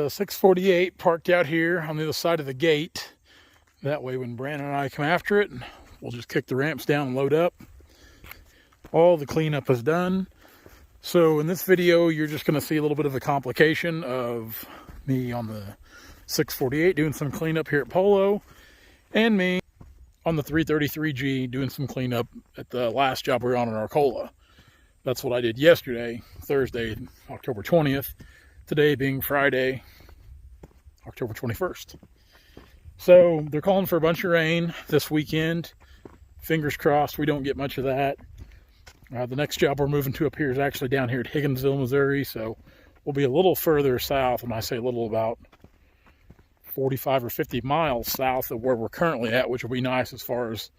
648 parked out here on the other side of the gate. That way when Brandon and I come after it, we'll just kick the ramps down and load up. All the cleanup is done. So in this video, you're just going to see a little bit of a complication of me on the 648 doing some cleanup here at Polo, and me on the 333G doing some cleanup at the last job we were on in Arcola. That's what I did yesterday, Thursday, October 20th. Today being Friday, October 21st. So they're calling for a bunch of rain this weekend. Fingers crossed we don't get much of that. The next job we're moving to up here is actually down here at Higginsville, Missouri. So we'll be a little further south, and I say a little, about 45 or 50 miles south of where we're currently at, which will be nice as far as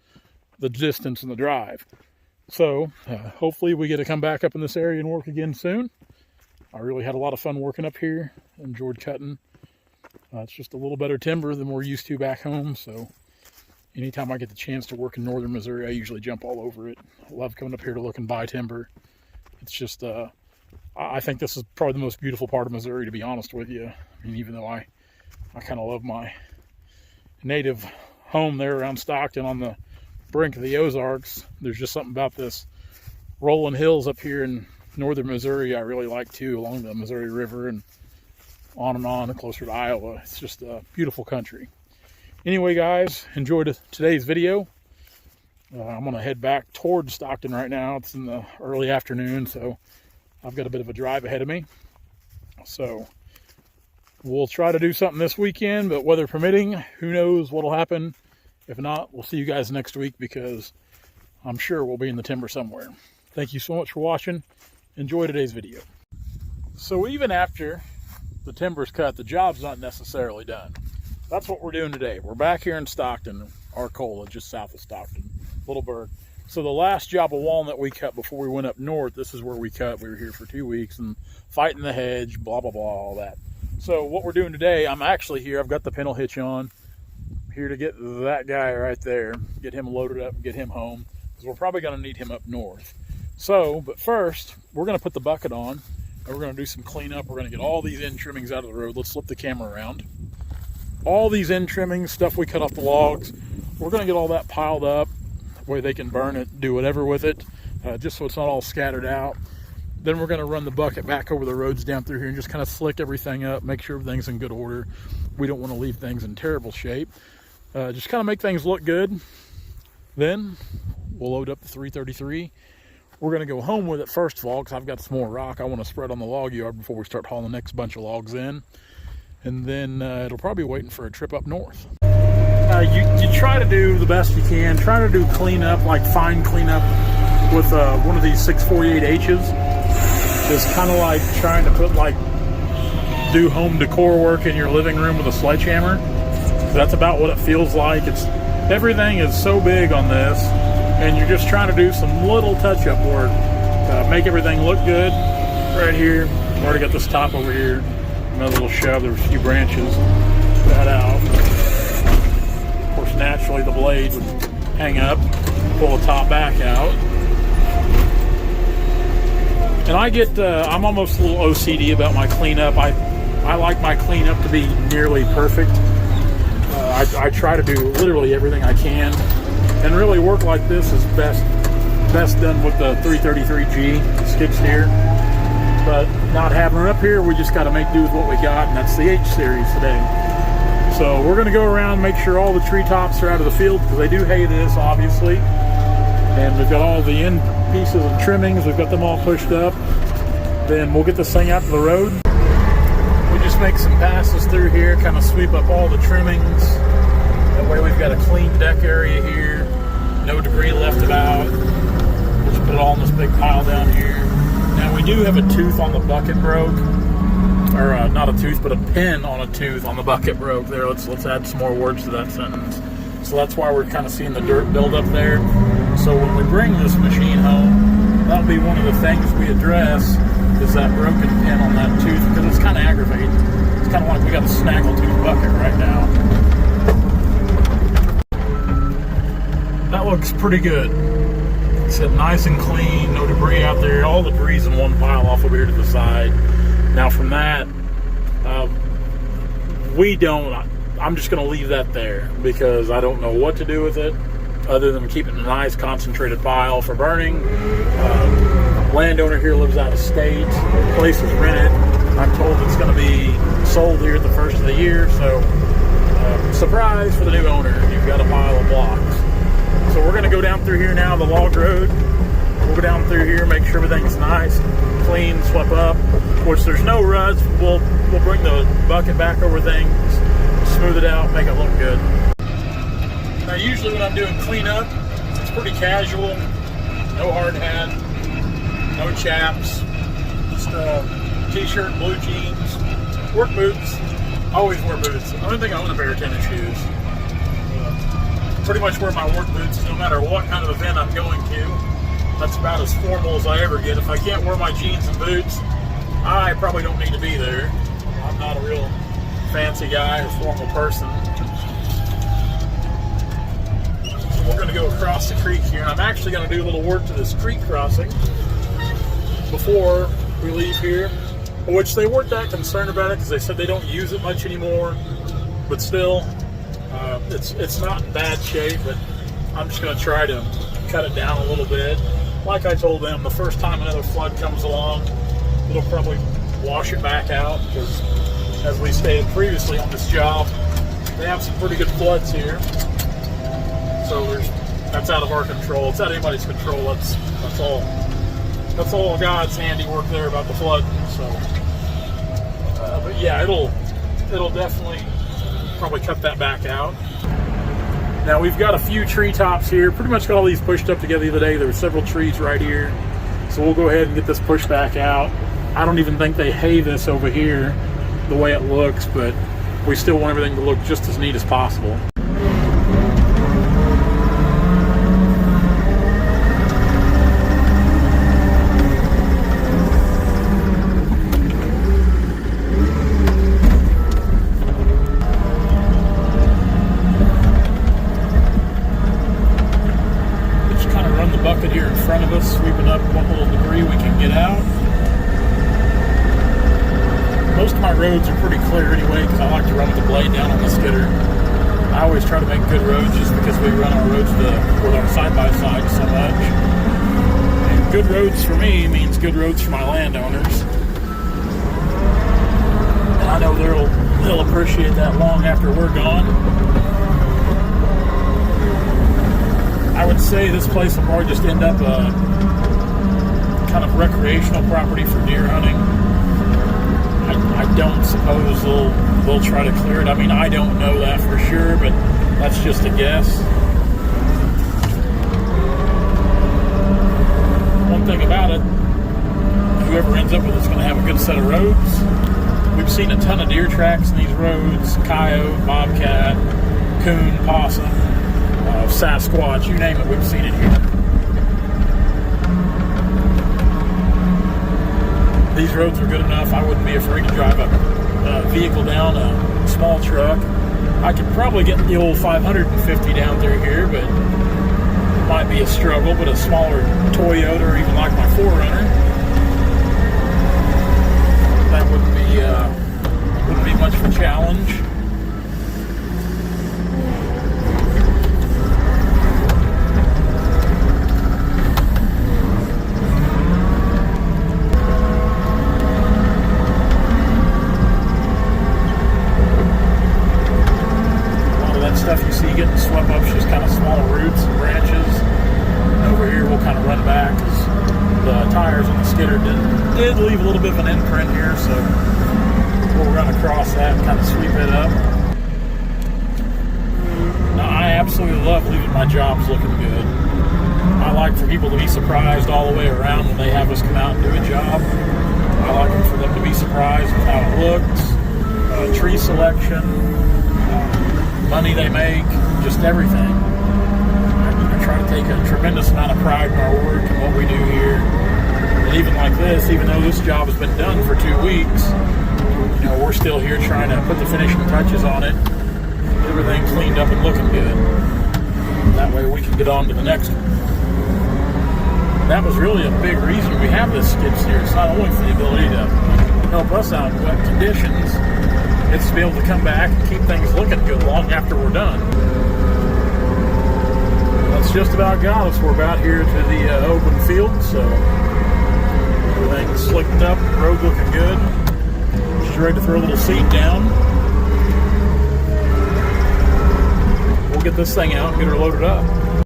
the distance and the drive. So hopefully we get to come back up in this area and work again soon. I really had a lot of fun working up here. Enjoyed cutting. It's just a little better timber than we're used to back home. So anytime I get the chance to work in northern Missouri, I usually jump all over it. I love coming up here to look and buy timber. It's just, I think this is probably the most beautiful part of Missouri, to be honest with you. I mean, even though I kind of love my native home there around Stockton on the brink of the Ozarks, there's just something about this rolling hills up here in northern Missouri I really like too, along the Missouri River and on and closer to Iowa. It's just a beautiful country. Anyway, guys, enjoyed today's video. I'm going to head back towards Stockton right now. It's in the early afternoon, so I've got a bit of a drive ahead of me. So we'll try to do something this weekend, but weather permitting, who knows what'll happen. If not, we'll see you guys next week, because I'm sure we'll be in the timber somewhere. Thank you so much for watching. Enjoy today's video. So even after the timber's cut, the job's not necessarily done. That's what we're doing today. We're back here in Stockton, Arcola, just south of Stockton, Little Bird. So the last job of walnut we cut before we went up north, this is where we cut. We were here for 2 weeks and fighting the hedge, blah, blah, blah, all that. So what we're doing today, I'm actually here. I've got the pintle hitch on, here to get that guy right there, get him loaded up and get him home, because we're probably going to need him up north. So, but first, we're going to put the bucket on, and we're going to do some cleanup. We're going to get all these end trimmings out of the road. Let's flip the camera around. All these end trimmings, stuff we cut off the logs, we're going to get all that piled up, where they can burn it, do whatever with it, just so it's not all scattered out. Then we're going to run the bucket back over the roads down through here and just kind of slick everything up, make sure everything's in good order. We don't want to leave things in terrible shape. Just kind of make things look good. Then we'll load up the 333. We're going to go home with it first of all, because I've got some more rock I want to spread on the log yard before we start hauling the next bunch of logs in. And then it'll probably be waiting for a trip up north. You try to do the best you can. Try to do cleanup, like fine cleanup, with one of these 648Hs. It's kind of like trying to put do home decor work in your living room with a sledgehammer. That's about what it feels like. Everything is so big on this, and you're just trying to do some little touch-up work, make everything look good. Right here, I've already got this top over here, another little shove. There's a few branches that out. Of course, naturally the blade would hang up, pull the top back out. And I'm almost a little OCD about my cleanup. I like my cleanup to be nearly perfect. I try to do literally everything I can, and really work like this is best done with the 333G skid steer. But not having it up here, we just got to make do with what we got, and that's the H series today. So we're going to go around, make sure all the treetops are out of the field, because they do hay this, obviously. And we've got all the end pieces and trimmings, we've got them all pushed up. Then we'll get this thing out to the road. We just make some passes through here, kind of sweep up all the trimmings. That way we've got a clean deck area here, no debris left about. We'll just put it all in this big pile down here. Now we do have a tooth on the bucket broke, or not a tooth, but a pin on a tooth on the bucket broke there. Let's add some more words to that sentence. So that's why we're kind of seeing the dirt build up there. So when we bring this machine home, that'll be one of the things we address, is that broken pin on that tooth, because it's kind of aggravating. It's kind of like we got a snaggletooth bucket right now. That looks pretty good. It's nice and clean, no debris out there. All the debris in one pile off over here to the side. Now from that, we don't. I'm just going to leave that there because I don't know what to do with it other than keep it in a nice concentrated pile for burning. Landowner here lives out of state. The place is rented. I'm told it's going to be sold here at the first of the year, so surprise for the new owner. You've got a pile of blocks. So we're going to go down through here now, the log road. We'll go down through here, make sure everything's nice, clean, swept up. Which there's no ruts. We'll bring the bucket back over things, smooth it out, make it look good. Now usually when I'm doing cleanup, it's pretty casual. No hard hat, no chaps, just a t-shirt, blue jeans, work boots. Always wear boots. I don't think I own a pair of tennis shoes. Pretty much wear my work boots no matter what kind of event I'm going to. That's about as formal as I ever get. If I can't wear my jeans and boots, I probably don't need to be there. I'm not a real fancy guy or formal person. So we're going to go across the creek here. And I'm actually going to do a little work to this creek crossing before we leave here. Which they weren't that concerned about it because they said they don't use it much anymore. But still, it's not in bad shape. But I'm just going to try to cut it down a little bit. Like I told them, the first time another flood comes along, it'll probably wash it back out because, as we stated previously on this job, they have some pretty good floods here. So that's out of our control. It's out of anybody's control. That's all God's handiwork there about the flood. So, but yeah, it'll definitely probably cut that back out. Now we've got a few tree tops here. Pretty much got all these pushed up together the other day. There were several trees right here. So we'll go ahead and get this pushed back out. I don't even think they hay this over here the way it looks, but we still want everything to look just as neat as possible. Bucket here in front of us, sweeping up what little debris we can get out. Most of my roads are pretty clear anyway because I like to run with the blade down on the skidder. I always try to make good roads just because we run our roads with our side-by-side so much. And good roads for me means good roads for my landowners. And I know they'll appreciate that long after we're gone. I would say this place will probably just end up a kind of recreational property for deer hunting. I don't suppose they'll try to clear it. I mean, I don't know that for sure, but that's just a guess. One thing about it, whoever ends up with it's going to have a good set of roads. We've seen a ton of deer tracks in these roads: coyote, bobcat, coon, possum. Sasquatch, you name it, we've seen it here. These roads are good enough. I wouldn't be afraid to drive a vehicle down, a small truck. I could probably get the old 550 down through here, but it might be a struggle. But a smaller Toyota or even like my 4Runner, that wouldn't be much of a challenge. Stuff you see getting swept up is just kind of small roots and branches. And over here we'll kind of run back because the tires on the skidder did leave a little bit of an imprint here, so we'll run across that and kind of sweep it up. Now I absolutely love leaving my jobs looking good. I like for people to be surprised all the way around when they have us come out and do a job. I like for them to be surprised with how it looks, tree selection, money they make, just everything. I try to take a tremendous amount of pride in our work and what we do here. And even like this, even though this job has been done for 2 weeks, we're still here trying to put the finishing touches on it, get everything cleaned up and looking good. That way we can get on to the next one. That was really a big reason we have this skid steer. It's not only for the ability to help us out in wet conditions, it's to be able to come back and keep things looking good long after we're done. That's just about got us. We're about here to the open field, so everything's slicked up, road looking good. Just ready to throw a little seed down. We'll get this thing out and get her loaded up.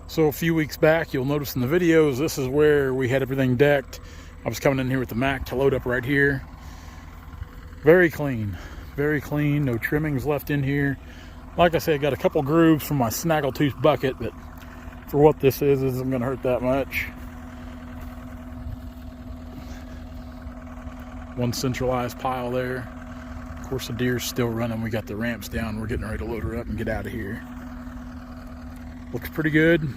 So a few weeks back, you'll notice in the videos, this is where we had everything decked. I was coming in here with the Mac to load up right here. Very clean, no trimmings left in here. Like I said, I got a couple grooves from my snaggletooth bucket, but for what this is, it isn't gonna hurt that much. One centralized pile there. Of course, the deer's still running. We got the ramps down. We're getting ready to load her up and get out of here. Looks pretty good.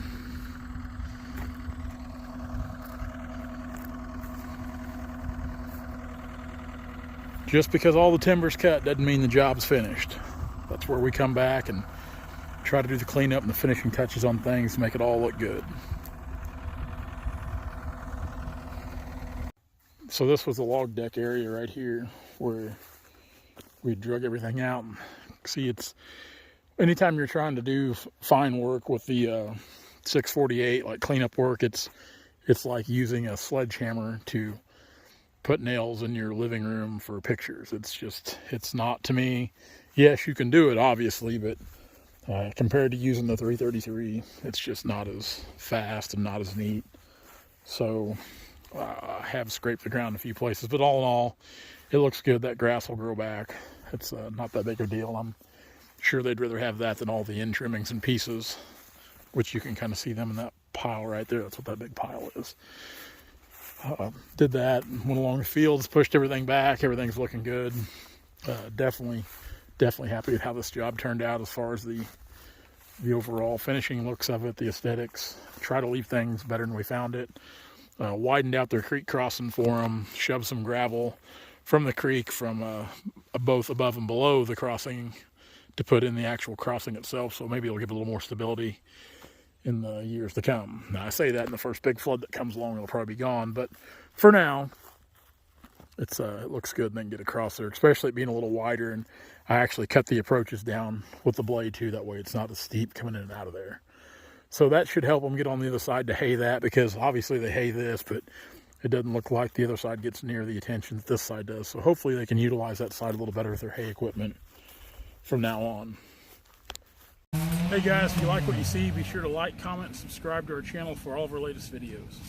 Just because all the timber's cut doesn't mean the job's finished. That's where we come back and try to do the cleanup and the finishing touches on things to make it all look good. So this was the log deck area right here where we drug everything out. And see, it's anytime you're trying to do fine work with the 648, like cleanup work, it's like using a sledgehammer to put nails in your living room for pictures. It's not, to me. Yes, you can do it, obviously, but compared to using the 333, it's just not as fast and not as neat. So I have scraped the ground in a few places, but all in all, it looks good. That grass will grow back. It's not that big a deal. I'm sure they'd rather have that than all the end trimmings and pieces, which you can kind of see them in that pile right there. That's what that big pile is. Did that, went along the fields, pushed everything back. Everything's looking good. Definitely happy with how this job turned out as far as the overall finishing looks of it, the aesthetics. Try to leave things better than we found it. Widened out their creek crossing for them, shoved some gravel from the creek from both above and below the crossing to put in the actual crossing itself, so maybe it'll give a little more stability in the years to come. Now, I say that in the first big flood that comes along, it'll probably be gone, but for now, it looks good and then get across there, especially it being a little wider. And I actually cut the approaches down with the blade too, that way it's not as steep coming in and out of there. So that should help them get on the other side to hay that, because obviously they hay this, but it doesn't look like the other side gets near the attention that this side does. So hopefully they can utilize that side a little better with their hay equipment from now on. Hey guys, if you like what you see, be sure to like, comment, and subscribe to our channel for all of our latest videos.